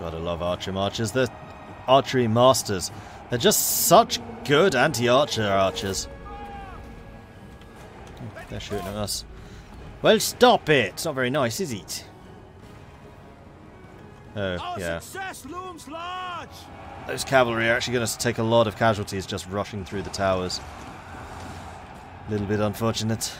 Gotta love archer marchers. They're archery masters. They're just such good anti-archer archers. They're shooting at us. Well, stop it! It's not very nice, is it? Oh, yeah. Those cavalry are actually going to take a lot of casualties just rushing through the towers. A little bit unfortunate.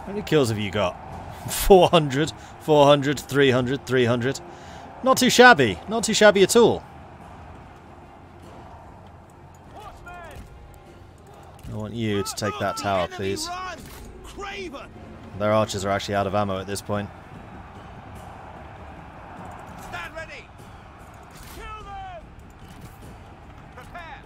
How many kills have you got? 400, 400, 300, 300. Not too shabby. Not too shabby at all. I want you to take that tower, please. Their archers are actually out of ammo at this point. Stand ready. Kill them. Prepare.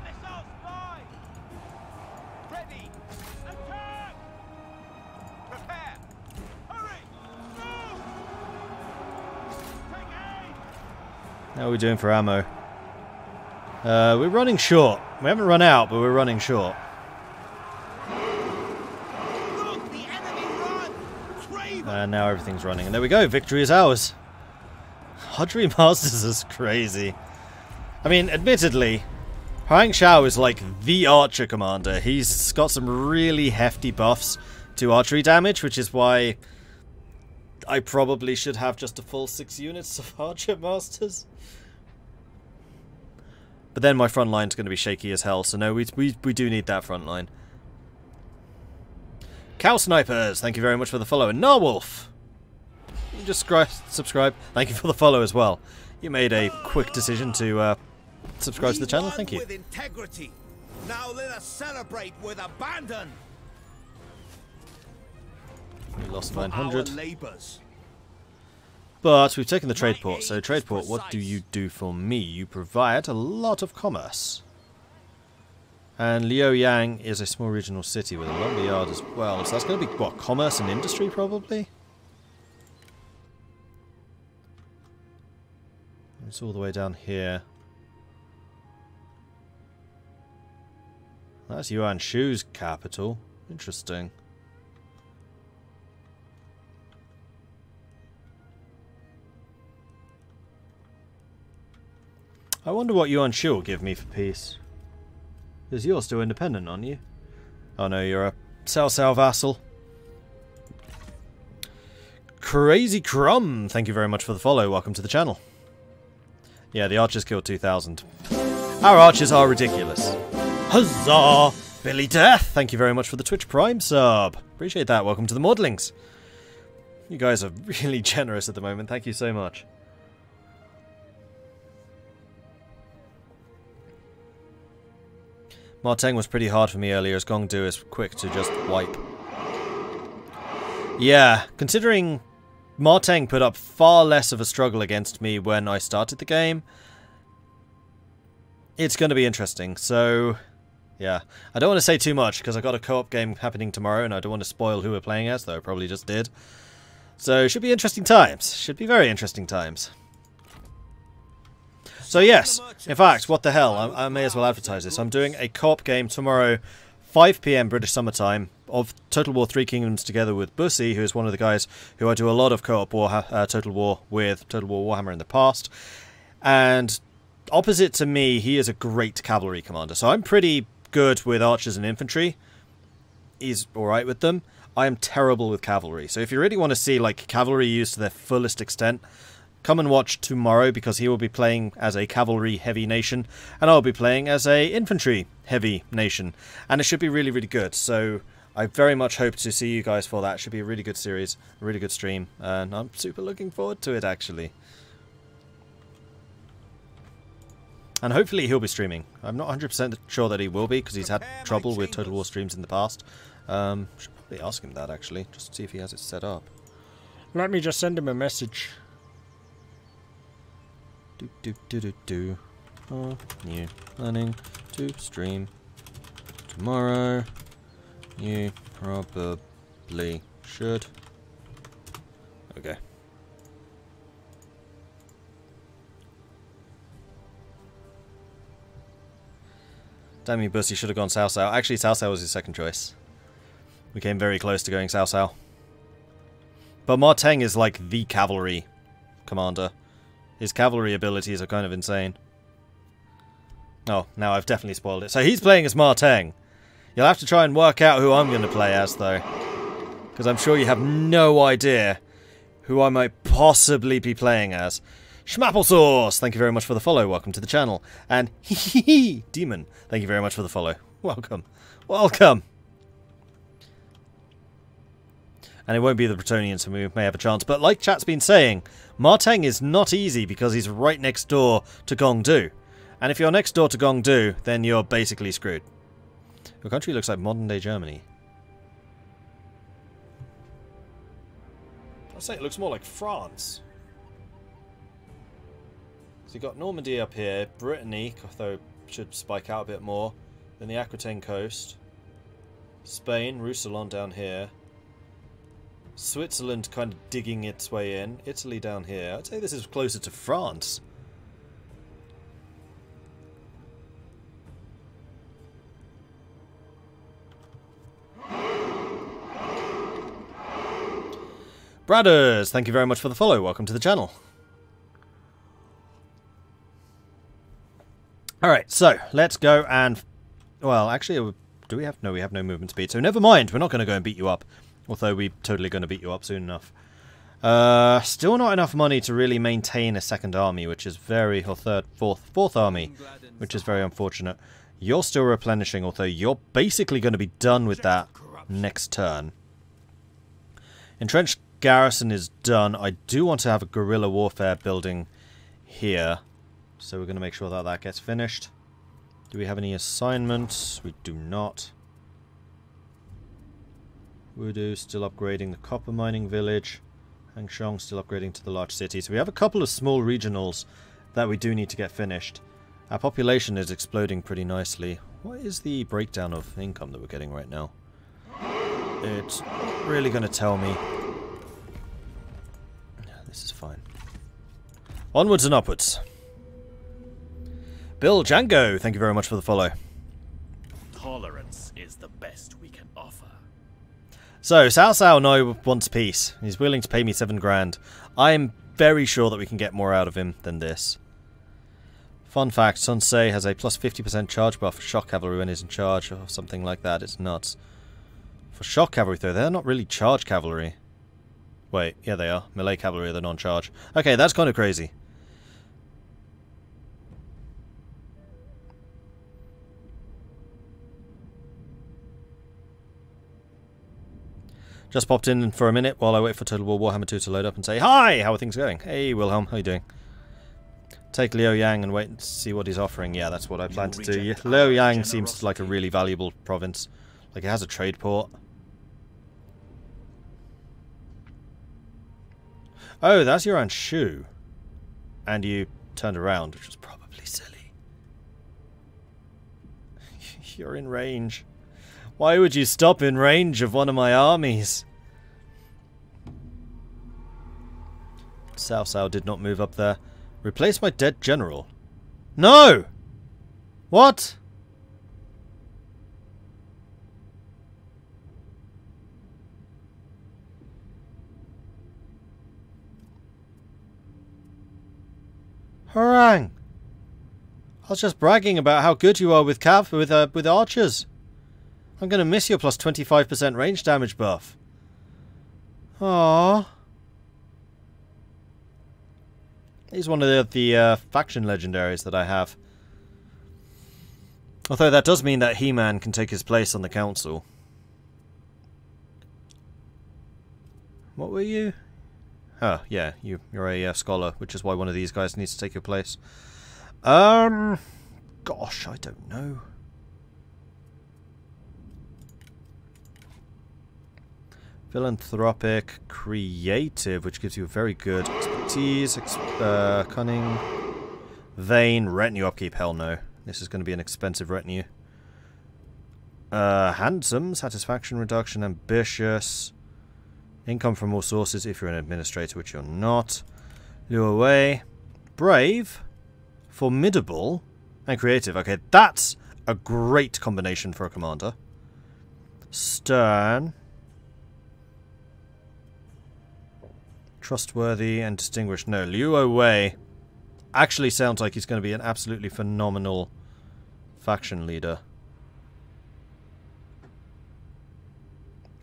Missiles fly. Ready. Attack. Prepare. Hurry. Move. Take aim. How are we doing for ammo? We're running short. We haven't run out, but we're running short. Look, the enemy run. Craven. And now everything's running. And there we go. Victory is ours. Archery Masters is crazy. I mean, admittedly, Huang Shao is like the archer commander. He's got some really hefty buffs to archery damage, which is why I probably should have just a full 6 units of Archer Masters. But then my front line's going to be shaky as hell, so no, we do need that front line. Cow Snipers, thank you very much for the follow. And Narwolf, you just subscribe. Thank you for the follow as well. You made a quick decision to subscribe to the channel, thank you. With integrity. Now let us celebrate with abandon. We lost 900. Our labors. But we've taken the trade port, so trade port, what do you do for me? You provide a lot of commerce. And Liaoyang is a small regional city with a lumber yard as well, so that's going to be, what, commerce and industry probably? It's all the way down here. That's Yuan Shu's capital. Interesting. I wonder what Yuan Shu will give me for peace. Because you're still independent, aren't you? Oh no, you're a Cao Cao vassal. Crazy Crumb, thank you very much for the follow. Welcome to the channel. Yeah, the archers killed 2,000. Our archers are ridiculous. Huzzah! Billy Death, thank you very much for the Twitch Prime sub. Appreciate that. Welcome to the Maudlings. You guys are really generous at the moment. Thank you so much. Marteng was pretty hard for me earlier, as Gongdu is quick to just wipe. Yeah, considering Marteng put up far less of a struggle against me when I started the game, it's going to be interesting. So, yeah. I don't want to say too much, because I've got a co-op game happening tomorrow, and I don't want to spoil who we're playing as, though I probably just did. So, should be interesting times. Should be very interesting times. So yes, in fact, what the hell, I may as well advertise this. I'm doing a co-op game tomorrow, 5 PM British Summer Time, of Total War Three Kingdoms together with Bussy, who is one of the guys who I do a lot of co-op war, Total War with, Total War Warhammer in the past. And opposite to me, he is a great cavalry commander. So I'm pretty good with archers and infantry. He's alright with them. I am terrible with cavalry. So if you really want to see like cavalry used to their fullest extent, come and watch tomorrow, because he will be playing as a cavalry-heavy nation, and I'll be playing as a infantry-heavy nation. And it should be really, really good. So I very much hope to see you guys for that. It should be a really good series, a really good stream, and I'm super looking forward to it, actually. And hopefully he'll be streaming. I'm not 100% sure that he will be, because he's had trouble with Total War streams in the past. Should probably ask him that, actually, just to see if he has it set up. Let me just send him a message. New planning to stream tomorrow. You probably should. Okay. Damn you, Bussy, should have gone Cao Cao. Actually, Cao Cao was his second choice. We came very close to going Cao Cao. But Ma Teng is like the cavalry commander. His cavalry abilities are kind of insane. Oh, now I've definitely spoiled it. So he's playing as Ma Teng. You'll have to try and work out who I'm going to play as, though. Because I'm sure you have no idea who I might possibly be playing as. Schmapplesauce, thank you very much for the follow. Welcome to the channel. And Hehehe Demon, thank you very much for the follow. Welcome. Welcome. And it won't be the Bretonnians, so we may have a chance. But like chat's been saying, Ma Teng is not easy because he's right next door to Gongdu. And if you're next door to Gongdu, then you're basically screwed. Your country looks like modern-day Germany. I'd say it looks more like France. So you've got Normandy up here, Brittany, though should spike out a bit more, then the Aquitaine coast, Spain, Roussillon down here, Switzerland kind of digging its way in, Italy down here. I'd say this is closer to France. Bradders, thank you very much for the follow. Welcome to the channel. Alright, so let's go and... Well, actually, do we have... No, we have no movement speed, so never mind. We're not going to go and beat you up. Although we're totally going to beat you up soon enough. Still not enough money to really maintain a second army, which is very... Or fourth army, which is very unfortunate. You're still replenishing, although you're basically going to be done with that next turn. Entrenched garrison is done. I do want to have a guerrilla warfare building here. So we're going to make sure that that gets finished. Do we have any assignments? We do not. Wudu still upgrading the copper mining village. Hangshong still upgrading to the large city. So we have a couple of small regionals that we do need to get finished. Our population is exploding pretty nicely. What is the breakdown of income that we're getting right now? It's not really going to tell me. This is fine. Onwards and upwards. Bill Django, thank you very much for the follow. Tolerance is the best we can offer. So, Cao Cao now wants peace. He's willing to pay me 7 grand. I'm very sure that we can get more out of him than this. Fun fact, Sun Ce has a plus 50% charge buff for shock cavalry when he's in charge, or something like that. It's nuts. For shock cavalry, though, they're not really charge cavalry. Wait, yeah they are. Melee cavalry are the non-charge. Okay, that's kind of crazy. Just popped in for a minute while I wait for Total War Warhammer 2 to load up and say, hi! How are things going? Hey, Wilhelm, how you doing? Take Liu Yang and wait and see what he's offering. Yeah, that's what I plan to do. Liu Yang seems like a really valuable province. Like, it has a trade port. Oh, that's your Aunt Shu. And you turned around, which was probably silly. You're in range. Why would you stop in range of one of my armies? Cao Cao did not move up there. Replace my dead general. No! What? Harang! I was just bragging about how good you are with archers. I'm going to miss your plus 25% range damage buff. Aww. He's one of the faction legendaries that I have. Although that does mean that He-Man can take his place on the council. What were you? Oh, yeah, you're a scholar, which is why one of these guys needs to take your place. Gosh, I don't know. Philanthropic, creative, which gives you a very good expertise, cunning. Vain. Retinue upkeep, hell no. This is going to be an expensive retinue. Handsome. Satisfaction reduction. Ambitious. Income from all sources if you're an administrator, which you're not. Lure away. Brave. Formidable. And creative. Okay, that's a great combination for a commander. Stern. Trustworthy and distinguished. No, Liu Wei actually sounds like he's going to be an absolutely phenomenal faction leader.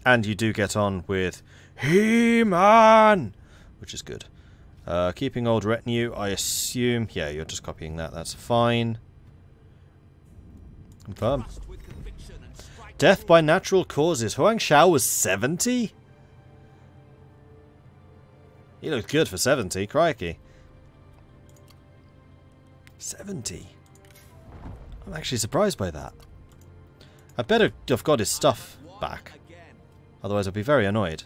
And you do get on with He-Man, which is good. Keeping old retinue, I assume. Yeah, you're just copying that. That's fine. Confirm. Death by natural causes. Huang Shao was 70? He looked good for 70. Crikey. 70? I'm actually surprised by that. I better have got his stuff back. Otherwise I'll be very annoyed.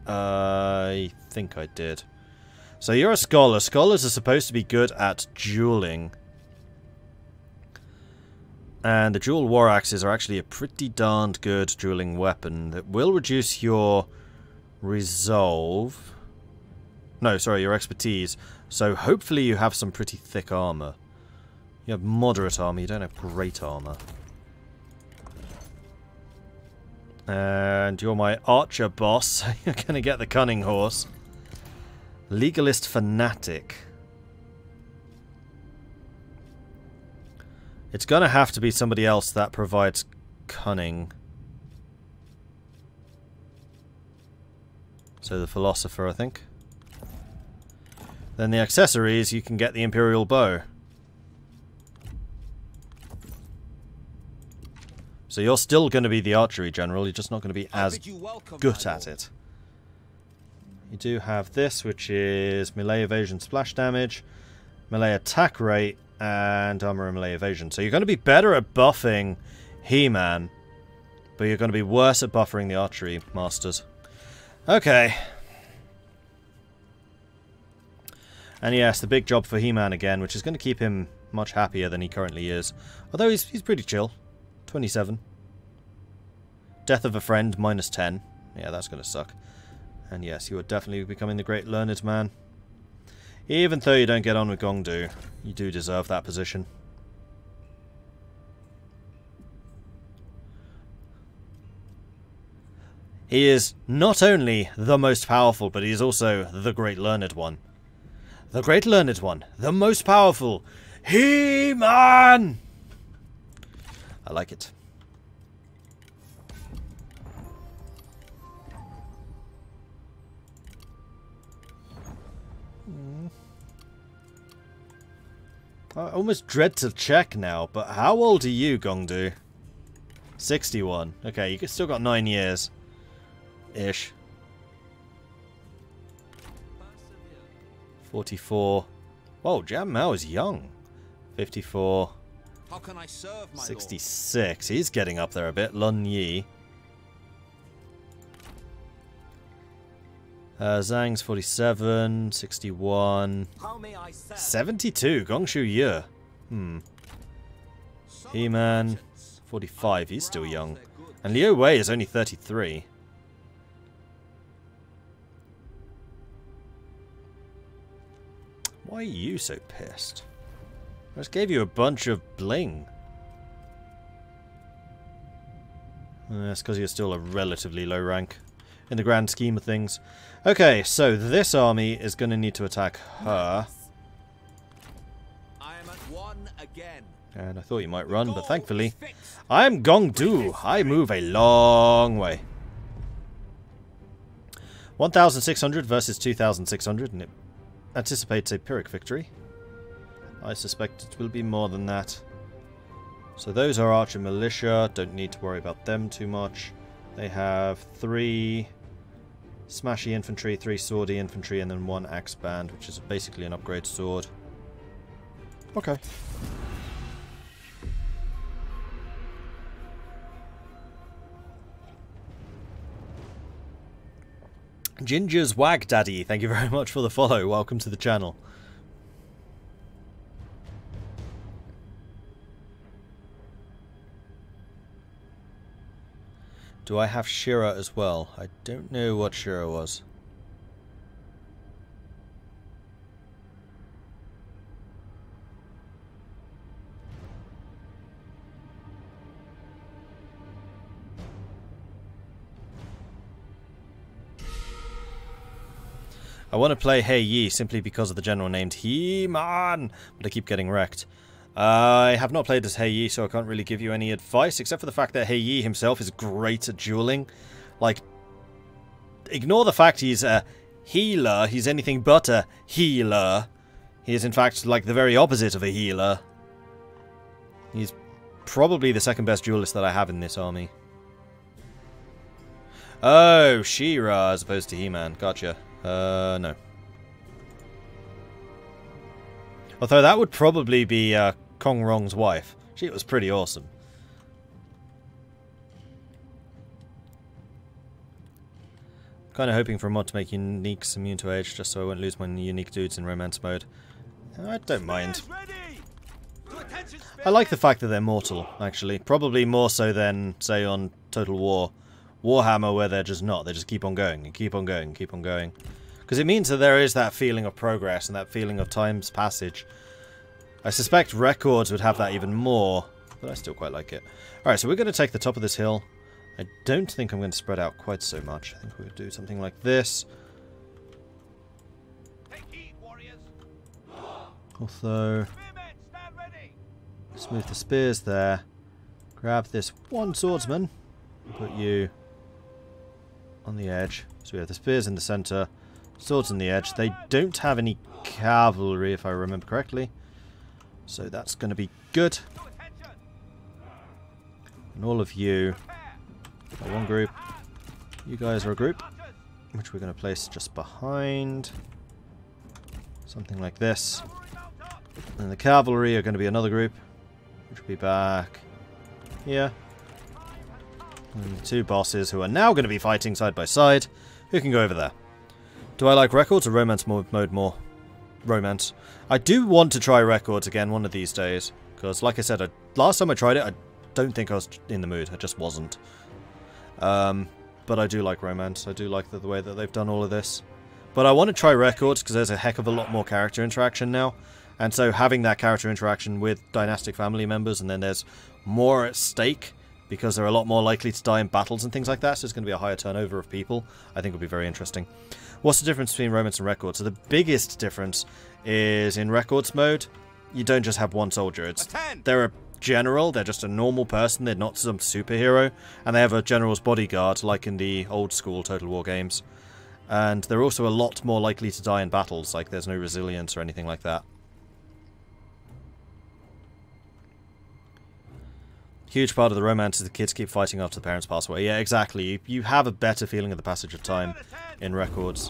I think I did. So you're a scholar. Scholars are supposed to be good at dueling. And the dual war axes are actually a pretty darned good dueling weapon that will reduce your resolve. No, sorry, your expertise. So hopefully you have some pretty thick armor. You have moderate armor, you don't have great armor. And you're my archer boss. You're going to get the cunning horse. Legalist fanatic. It's going to have to be somebody else that provides cunning. So the philosopher, I think. Then the accessories, you can get the imperial bow. So you're still going to be the archery general, you're just not going to be as good at it. You do have this, which is melee evasion splash damage, melee attack rate, and armor and melee evasion. So you're going to be better at buffing He-Man, but you're going to be worse at buffering the archery masters. Okay. And yes, the big job for He-Man again, which is going to keep him much happier than he currently is. Although he's pretty chill. 27. Death of a friend, -10. Yeah, that's going to suck. And yes, you are definitely becoming the great learned man. Even though you don't get on with Gongdu, you do deserve that position. He is not only the most powerful, but he is also the great learned one. The great learned one. The most powerful. He-Man! I like it. I almost dread to check now, but how old are you, Gongdu? 61. Okay, you still got 9 years. Ish. 44. Whoa, Jam Mao is young. 54. How can I serve, my 66. He's getting up there a bit. Lun Yi. Zhang's 47. 61. How may I serve? 72. Gongshu Ye. He-Man. 45. He's still young. And Liu Wei is only 33. Why are you so pissed? I just gave you a bunch of bling. That's because you're still a relatively low rank in the grand scheme of things. Okay, so this army is going to need to attack her. I am at 1 again. And I thought you might run, but thankfully, I'm Gongdu. I move a long way. 1,600 versus 2,600, and it anticipates a Pyrrhic victory. I suspect it will be more than that. So those are Archer Militia. Don't need to worry about them too much. They have 3 Smashy Infantry, 3 Swordy Infantry, and then 1 Axe Band, which is basically an upgrade sword. Okay. Ginger's Wag Daddy, thank you very much for the follow. Welcome to the channel. Do I have Shira as well? I don't know what Shira was. I want to play Hei Yi simply because of the general named He-Man, but I keep getting wrecked. I have not played as Hei Yi, so I can't really give you any advice, except for the fact that Hei Yi himself is great at dueling. Like, ignore the fact he's a healer, he's anything but a healer. He is in fact like the very opposite of a healer. He's probably the second best duelist that I have in this army. Oh, She-Ra as opposed to He-Man, gotcha. No. Although that would probably be Kong Rong's wife. She was pretty awesome. Kind of hoping for a mod to make uniques immune to age, just so I won't lose my unique dudes in romance mode. I don't mind. I like the fact that they're mortal, actually. Probably more so than, say, on Total War. Warhammer, where they're just not. They just keep on going and keep on going and keep on going. Because it means that there is that feeling of progress and that feeling of time's passage. I suspect Records would have that even more, but I still quite like it. Alright, so we're going to take the top of this hill. I don't think I'm going to spread out quite so much. I think we'll do something like this. Also, let's move the spears there. Grab this one swordsman. Put you on the edge. So we have the spears in the center, swords on the edge. They don't have any cavalry, if I remember correctly. So that's going to be good. And all of you are one group. You guys are a group, which we're going to place just behind. Something like this. And the cavalry are going to be another group, which will be back here. And the two bosses who are now going to be fighting side by side, who can go over there. Do I like Records or Romance mode more? Romance. I do want to try Records again one of these days, because like I said, last time I tried it, I don't think I was in the mood. I just wasn't. But I do like Romance. I do like the way that they've done all of this. But I want to try Records because there's a heck of a lot more character interaction now. And so having that character interaction with dynastic family members, and then there's more at stake because they're a lot more likely to die in battles and things like that, so it's going to be a higher turnover of people. I think will be very interesting. What's the difference between Romance and Records? So the biggest difference is in Records mode, you don't just have one soldier. They're a general, they're just a normal person, they're not some superhero, and they have a general's bodyguard like in the old school Total War games. And they're also a lot more likely to die in battles, like there's no resilience or anything like that. Huge part of the romance is the kids keep fighting after the parents pass away. Yeah, exactly. You have a better feeling of the passage of time in Records,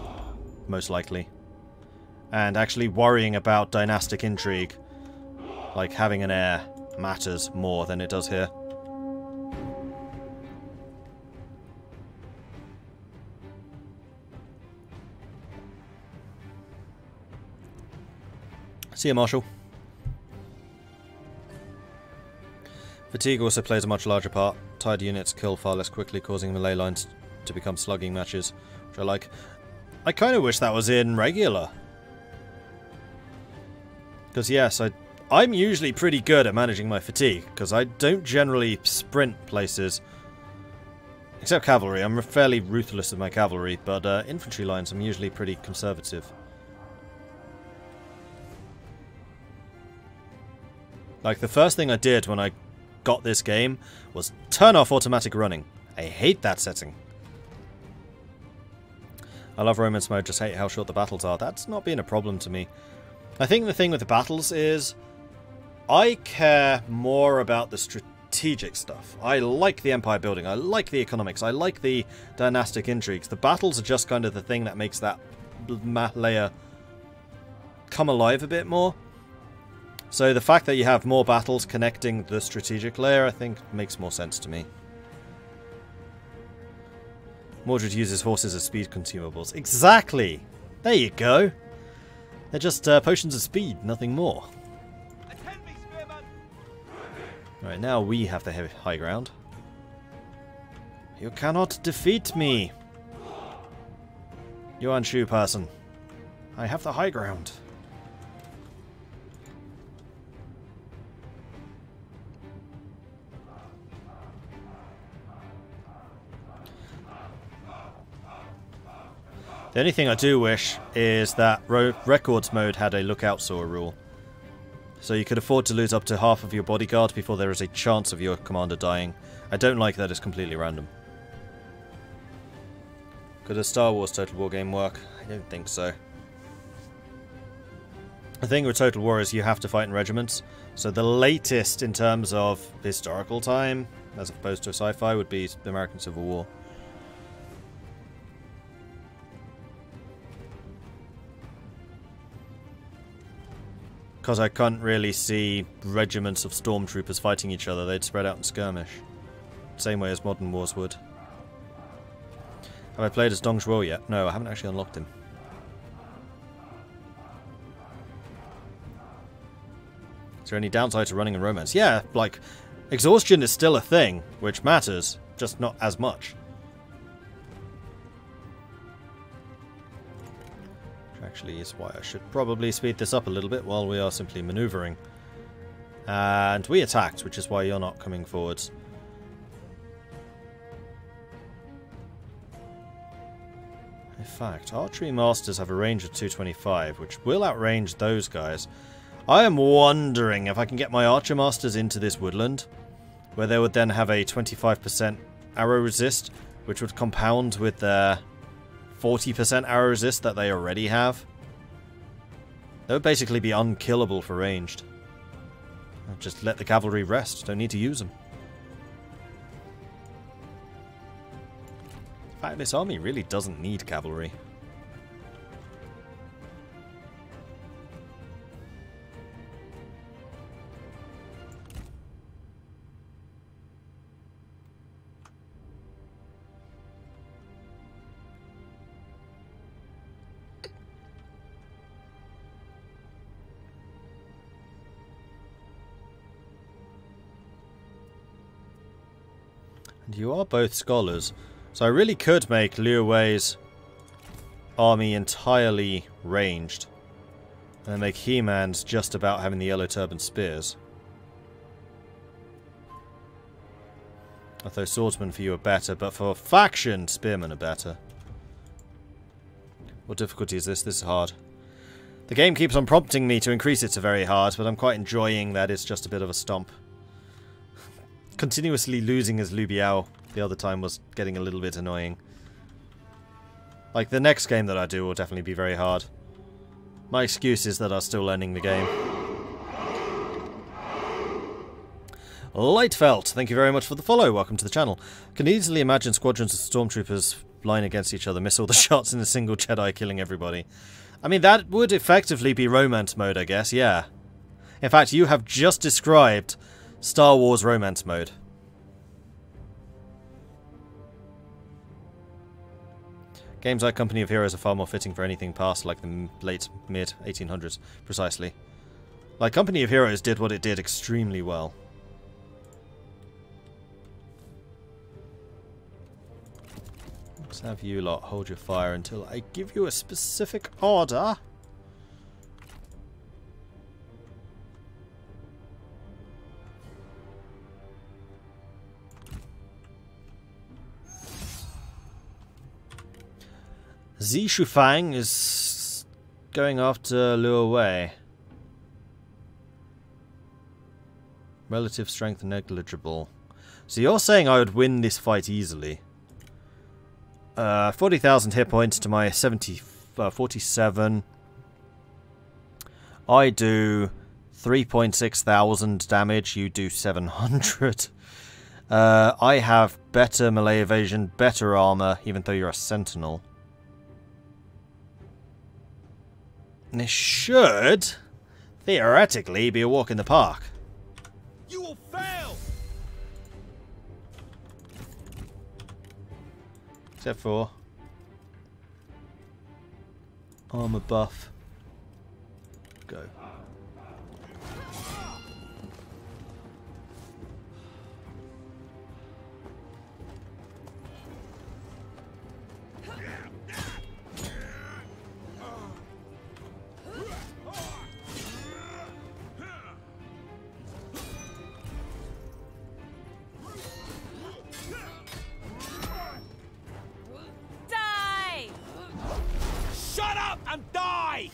most likely. And actually worrying about dynastic intrigue, like having an heir, matters more than it does here. See you, Marshall. Fatigue also plays a much larger part. Tired units kill far less quickly, causing melee lines to become slugging matches, which I like. I kind of wish that was in regular. Because yes, I'm usually pretty good at managing my fatigue, because I don't generally sprint places. Except cavalry. I'm fairly ruthless with my cavalry, but infantry lines I'm usually pretty conservative. Like, the first thing I did when I got this game was turn off automatic running. I hate that setting. I love Romance mode, just hate how short the battles are. That's not been a problem to me. I think the thing with the battles is I care more about the strategic stuff. I like the empire building, I like the economics, I like the dynastic intrigues. The battles are just kind of the thing that makes that layer come alive a bit more. So the fact that you have more battles connecting the strategic layer, I think, makes more sense to me. Mordred uses horses as speed consumables. Exactly! There you go! They're just potions of speed, nothing more. Right, now we have the high ground. You cannot defeat me! Yuan Shu person. I have the high ground. The only thing I do wish is that Records mode had a lookout saw rule. So you could afford to lose up to half of your bodyguard before there is a chance of your commander dying. I don't like that it's completely random. Could a Star Wars Total War game work? I don't think so. The thing with Total War is you have to fight in regiments. So the latest in terms of historical time, as opposed to sci-fi, would be the American Civil War. Because I can't really see regiments of stormtroopers fighting each other. They'd spread out and skirmish. Same way as modern wars would. Have I played as Dong Zhuo yet? No, I haven't actually unlocked him. Is there any downside to running in romance? Yeah, like, exhaustion is still a thing, which matters, just not as much. Which actually is why I should probably speed this up a little bit while we are simply maneuvering. And we attacked, which is why you're not coming forwards. In fact, archery masters have a range of 225, which will outrange those guys. I am wondering if I can get my archer masters into this woodland, where they would then have a 25% arrow resist, which would compound with their 40% arrow resist that they already have. They would basically be unkillable for ranged. I'll just let the cavalry rest, don't need to use them. In fact, this army really doesn't need cavalry. And you are both scholars. So I really could make Liu Wei's army entirely ranged. And then make He-Man's just about having the yellow turban spears. Although swordsmen for you are better, but for faction, spearmen are better. What difficulty is this? This is hard. The game keeps on prompting me to increase it to very hard, but I'm quite enjoying that it's just a bit of a stomp. Continuously losing as Liu Biao the other time was getting a little bit annoying. Like, the next game that I do will definitely be very hard. My excuse is that I'm still learning the game. Lightfelt, thank you very much for the follow. Welcome to the channel. Can easily imagine squadrons of stormtroopers line against each other, miss all the shots in a single Jedi, killing everybody. I mean, that would effectively be romance mode, I guess, yeah. In fact, you have just described Star Wars romance mode. Games like Company of Heroes are far more fitting for anything past like the late mid 1800s, precisely. Like, Company of Heroes did what it did extremely well. Let's have you lot hold your fire until I give you a specific order. Zi Shufang is going after Liu Wei. Relative strength negligible. So you're saying I would win this fight easily. 40,000 hit points to my 47. I do 3.6 thousand damage, you do 700. I have better melee evasion, better armor, even though you're a sentinel. This should, theoretically, be a walk in the park. You will fail! Step 4. Armor buff. Go. Die! Shut up and die!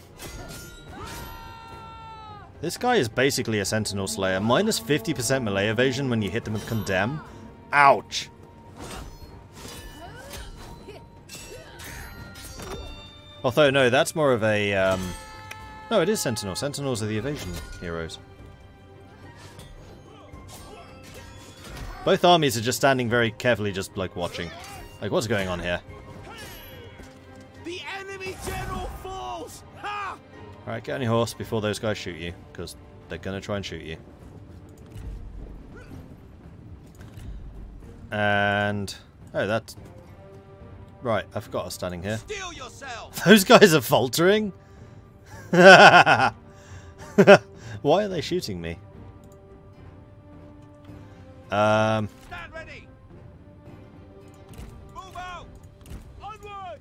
This guy is basically a Sentinel Slayer. Minus 50% melee evasion when you hit them with Condemn. Ouch! Although, no, that's more of a... No, it is Sentinel. Sentinels are the evasion heroes. Both armies are just standing very carefully, just, like, watching. Like, what's going on here? The enemy general falls! Ha! Alright, get on your horse before those guys shoot you, because they're going to try and shoot you. And... Oh, that's... Right, I forgot I was standing here. Steel yourself! Those guys are faltering? Why are they shooting me? Stand ready! Move out! Onward!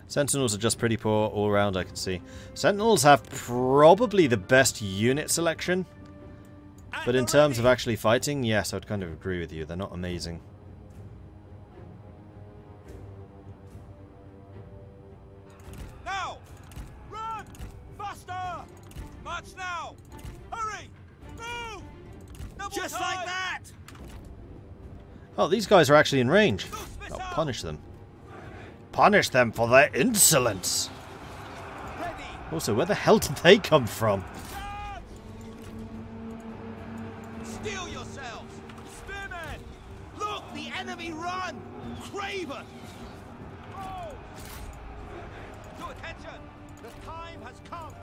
Sentinels are just pretty poor all around, I can see. Sentinels have probably the best unit selection. But in terms of actually fighting, yes, I would kind of agree with you. They're not amazing. Now! Run! Faster! March now! Hurry! Move! Just like that! Oh, these guys are actually in range. I'll punish them. Punish them for their insolence! Ready! Also, where the hell did they come from? Steel yourselves! Spearmen! Look, the enemy run! Craven! To attention! The time has come!